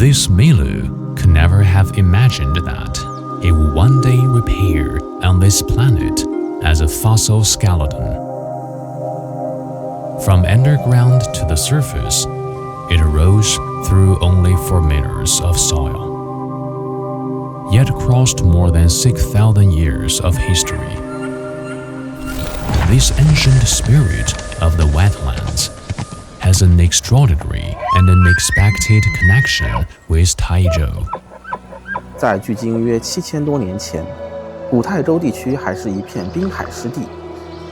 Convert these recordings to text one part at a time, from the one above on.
This Milu could never have imagined that it would one day reappear on this planet as a fossil skeleton. From underground to the surface, it arose through only 4 meters of soil, yet crossed more than 6,000 years of history. This ancient spirit of the wetlands has an extraordinary and unexpected connection with Taizhou. 在距今约7000多年前，古泰州地区还是一片滨海湿地。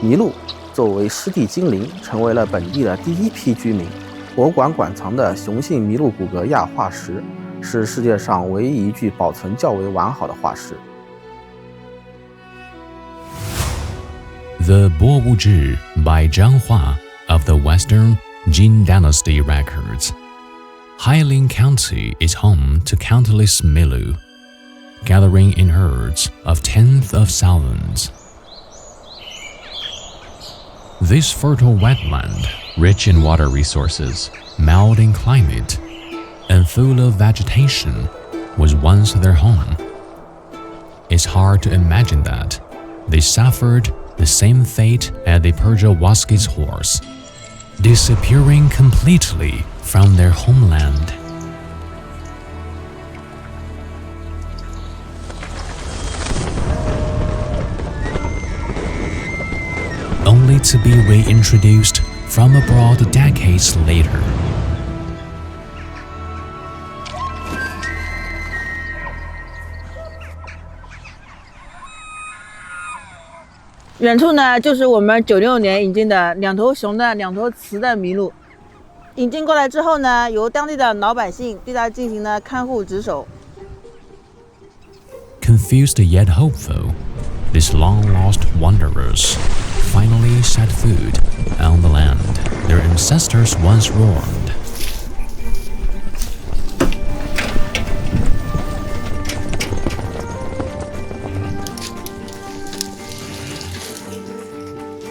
麋鹿作为湿地精灵，成为了本地的第一批居民。博物馆馆藏的雄性麋鹿骨骼亚化石，是世界上唯一一具保存较为完好的化石。The Bo-Wu-Zhi by Zhang Hua of the Western Jin Dynasty records. Hailing County is home to countless Milu, gathering in herds of tens of thousands. This fertile wetland, rich in water resources, mild in climate, and full of vegetation, was once their home. It's hard to imagine that they suffered the same fate as the Persian horse, disappearing completely from their homeland. Only to be reintroduced from abroad decades later. 远处呢，就是我们96年引进的2头雄的2头雌的麋鹿。引进过来之后呢，由当地的老百姓对它进行了看护值守。Confused yet hopeful, these long-lost wanderers finally set foot on the land their ancestors once roamed.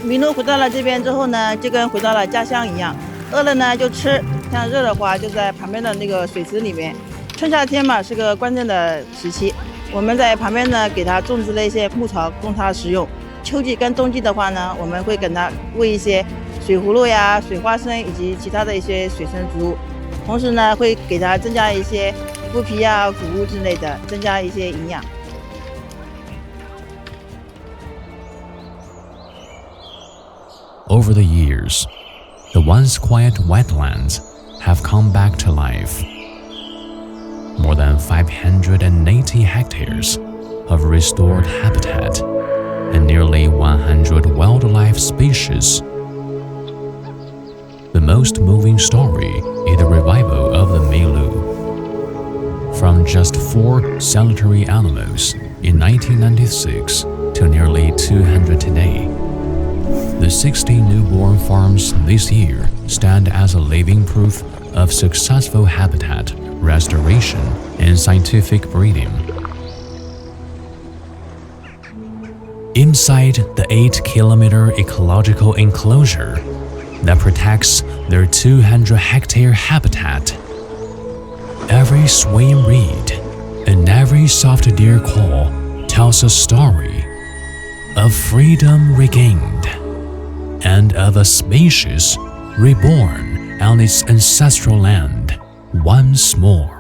麋鹿回到了这边之后呢，就跟回到了家乡一样，饿了呢就吃，像热的话就在旁边的那个水池里面。春夏天嘛是个关键的时期，我们在旁边呢给它种植了一些牧草供它食用。秋季跟冬季的话呢，我们会给它喂一些水葫芦呀、水花生以及其他的一些水生植物，同时呢会给它增加一些麸皮呀、谷物之类的，增加一些营养。Over the years, the once quiet wetlands have come back to life. More than 580 hectares of restored habitat and nearly 100 wildlife species. The most moving story is the revival of the Milu. From just 4 solitary animals in 1996 to nearly 200 today. The 60 newborn farms this year stand as a living proof of successful habitat restoration and scientific breeding. Inside the 8-kilometer ecological enclosure that protects their 200-hectare habitat, every swaying reed and every soft deer call tells a story of freedom regained and of a species reborn on its ancestral land once more.